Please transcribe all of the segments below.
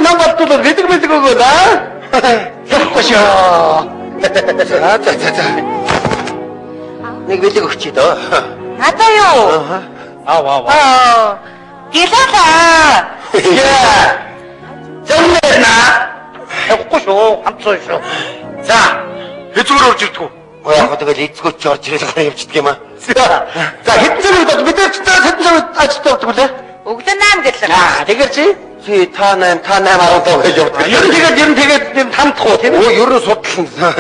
намайг гэдэг өгөө да. Явахгүй шүү. За. Нэг бэлэг өгчий дөө. Надаа юу? Аа. Гэлээ. Яа. Зэмнэрнэ. Явахгүй шүү. Хамцоо шүү. За. Хэзгээр орж ирдэг үү? Яг тэгэл эцгөөч орж ирэл гараа явчихдаг юм аа. За хэдэн цаг удаад мэдээж хэдэн цаг ажилтаа болдог үлээ? Өглөө 8 гэлээ. Тэгэхээр чи та 8 15 гэж явдаг. Ер нь тэгээд хамтах уу тийм үү? Ер нь судлаа.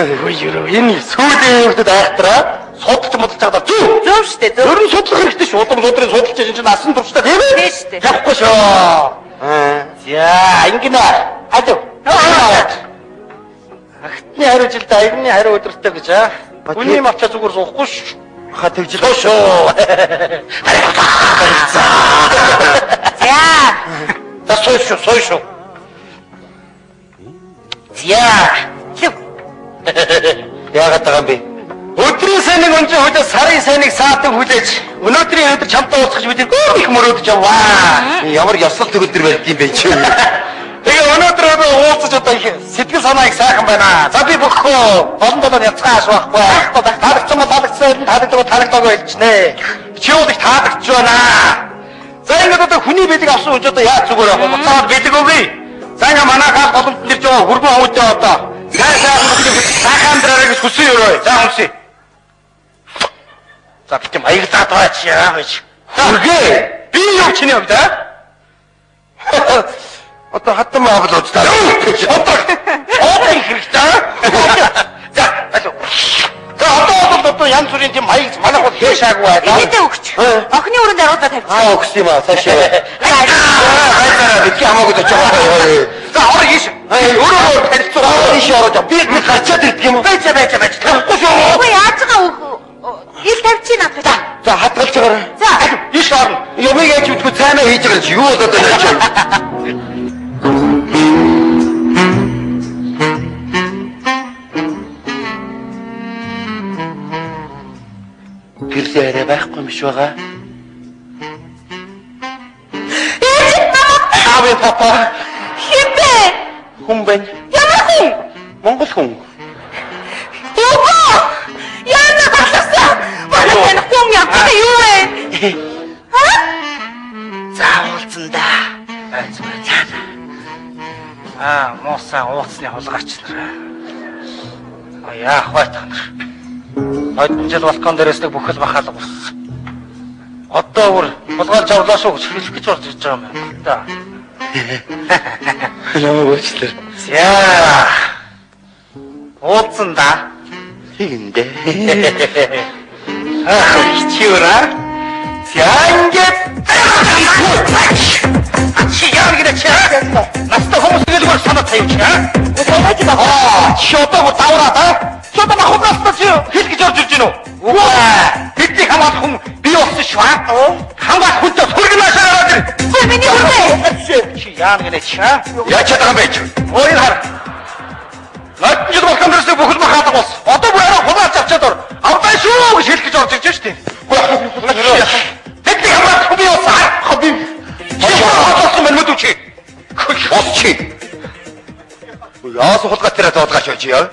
Энэ сүүлийн хүмүүсд айхтраа судалж чадаа Зөв штэ зөв. Ер нь судлах хэрэгтэй шүү. Удам өдрийн судалж чинь насан туршдаа тийм үү? Тийм штэ. Явахгүй шүү. За ингэнэ. Алуу. Ахтны хариу жилд аягны хариу өдөртэй гэж аа. Үний мачаа зүгээр суухгүй шүү. Ха тэгж л шүү. За сой шүү. Яагаад байгаа юм бэ? Өдрийн сайныг өнжин хүлээж сарын сайныг саадаг хүлээж өнөөдрийн өдөр чамтай уулзах гэж бид их мөрөөдөж яваа. Ямар ёслол төгөлдөр байд юм бэ чи? Тэгээ өнөөдөр уулзаж одоо их сэтгэл санаа их сайхан байна. За би бөхөө олон долоо яцгааш байхгүй. Таалагдсан таалагдаагүй хэлчихнэ. Чи бол их таалагдж байна. За ингээд одоо хүний бэлэг авсан хүн ч одоо яаж зүгээр авах вэ? Буцаад бэлэг өгье. За ингээд манай гал голомт нэрж байгаа хөргөн хүмүүстэй одоо сайхан драараа гэж хүсэн өрөө. За хүсье. За би тийм аягдаад байгаа чи яа гэж. Хүргээ. Би юу чиний юм да? Одоо хатан маавал уцтаа. Одоо хэрэгтэй. За алуу. За одоо янз бүрийн тийм маяг манайх бол хийшаагүй байна. Эдээ өгч. Охины өрөөнд аруулаад тавьчих. Өгс юм аа цаашаа. Хайраа би хамаагүй ч байгаа. За ороо ийш. Өөрөө танилцуулаа. Ийш ороо. Би гарчаад ирдэг юм уу? Байж. Тавихгүй шүү. Үгүй яаж байгаа өөх. Ил тавьчих надад. За хатгалж байгаа. За ийш орно. Юмыг яаж мэдгүй цаанаа хийж байгаа чи юу болоод байна чи? Гэрлээ арай байхгүй юм шиг байгаа. Аав папа. хинбэ? Хүн байна. Ямар хүн? Монгол хүн. Өвөө! Яна батласан. Манай хүн явдаг юу вэ? Ха? Заавалцсан да. Муусан ууцны хулгайч нар. Яах вэ та нар? Одон жил балкон дээрээс нэг бүхэл бахаалга болсон. Одоо бүр хулгайлж авлаа шүү гэж хэлэх гэж орж ирж байгаа юм байна да. Намайг уучлаа. Яа. Ууцсан да. Тэгэндээ. Чиура. Сянгэт. Чи яа гэж чаа. Наста хүмүүс хэлбэр санаа тавьчих аа. Уусаач ба. Шото тавраа та. Шото махугаас хэл гэж орж ирж гинөө. Үгүй. Бидний хамаалах хүн би болсон шүү аа. Хамгаалах хүнтэй сүргэнашаа ороод ир. Ой миний хүрээ. Чи яа гэж чаа. Яаж чадах юм бэ чи? Хоёр хар. Наад жил болох юмрээс бүхэл махаалга болсон. Одоо бүр арай хулгайч авчаад ор. Авдаа шүү гэж хэлэх гэж орж ирж штэ. Бидний хамаалах хүн би болсон. Хобби. Хоосон мэн мэдүү чи. Хос чи. Яас хулгай тэрэ тоодгаач чи яа.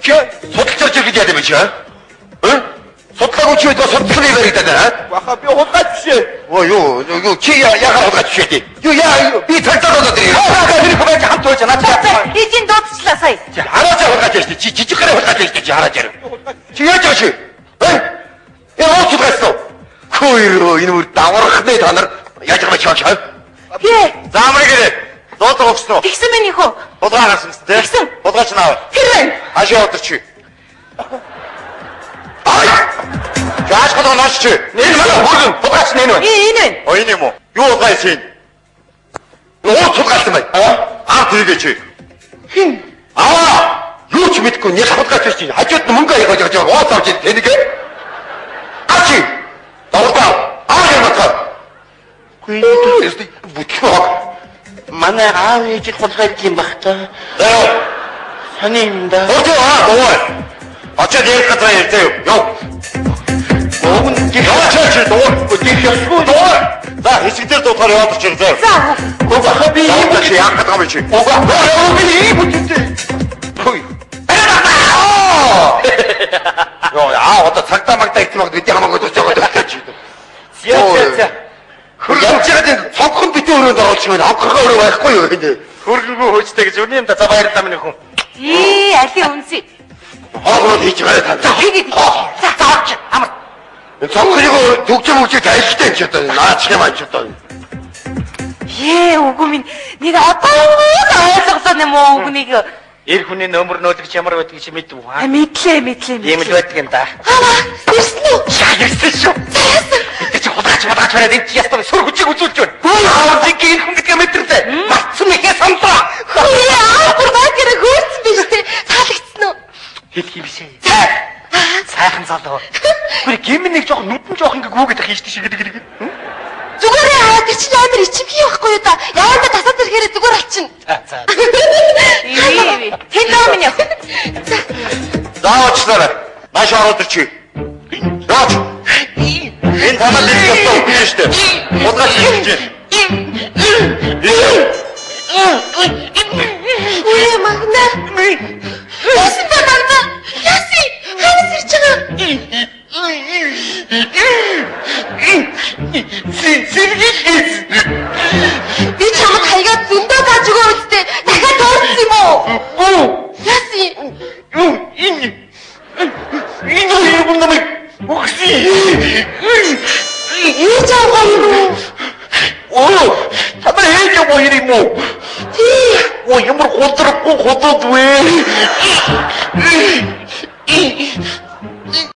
Чи судалж ирэх гэдэг юм чи аа? Судлаагүй чи одоо судлахны баригдаад аа? Баха би хулгайч биш. Ой юу чи яагаад хулгайч биш тий? Юу яа би тагтаад болоод ирээ. Тэр хүмүүс хамт байж надад. Эзэн дуудчихлаа сая. Хараач хулгайч биш чи жижиг гараа хулгайч биш чи хараач. Чи яаж байгаа чи? Яа хулгайч. Хөөе энэ бүр давархны та нар яаж байгаа ч аа? Хээ. Заамрыг ирээ. Дуудаа өгснө. Тэгсэн мэн их үү? Хулгай гарсан тест. Тэгсэн. Хулгайч наа. Тэр. Хашаа өдөр чи. Ай! Яаж гадаг наач чи? Энэ манай хөргөн хулгайч нэ нэ. Энэ вэ? Ой энэ юм уу? Юу хулгайч юм? Нуу хулгайч юм бай. Тэргээ чи. Хин. Юу ч мэдгүй нэг хулгайч чи. Хажууд мөнгө яагаад явж байгаа. Ууц авч тэнэг. Ачи. Дордоо. Яа мата. Күн бүтхөө. Манай аав ээж хулгайч юм баг та. Сони юм да. Ой. Очоод ярих газар ярьтаа юу? Яваач чи дуу. За хэсэг дээр дуутахаар яваад очиж заа. За. Уга би ийм чи яах гэдэг юм чи? Уга би ийм үстэй. Хөөе. Яа, одоо цагтаа магтаа их магад бидний хамаагүй дурж байгаа гэж чи. За. Хөргөж байгаа цонхон битүү өрөөнд оруулж байна. Авхрага өрөө байхгүй юу гэдэг. Хөргөнгөө хөөжтэй гэж үний юм да. За баярлалаа минь хүн. Али үнсий. Хоолой хийж байгаа та. Тэгээд. За заавч амар. Цонхыг төгжим үжиж ажилтаа юм чи одоо. Наач юм аа чи одоо. Үгүй минь нэг одоо ойлгосон юм уу үгнийг. Эр хүний нөмөр нөлөгч ямар байдаг чи мэдв үү? Мэдлээ. Ийм л байдаг юм да. Ирсэн үү? Ирсэн шүү. Бид чи худаач бараад энэ чи ястаа сүр хүчийг үзүүлж байна. Аа зингийн хүн гэдэг мэдрэлээ. Батсан ихэ самбаа. Бүр багэр хөөцсөн биш үү? Таалагдсан уу? Хэлхий биш ээ. Сайхан залуу. Гүр гим нэг жоох нүдэн жоох ингээ гүүгээд хийжтэй шиг гэдэг. Зүгээр яа тэр чинь амар ичимхий байхгүй юу та? Яванда тасаад ирэхээр зүгээр алчин. За. Тэнд нөө минь. Заавчлаарай. Маш ороод ирчи. Заач. Энэ танаа дэвшээ өгч штэ. Удаа хийж байна. Үе магна. Ясын магна. Яси. Ханаас ирж байгаа. Би чамд хаягаад зөндөө зааж өгөө үстэй. Дахиад дууссан юм уу? Яси. Энэ юм намайг үхси. Яаж авах юм? Хамаа хийж явах юм уу? Тий. Ямар ходроггүй ходод вэ?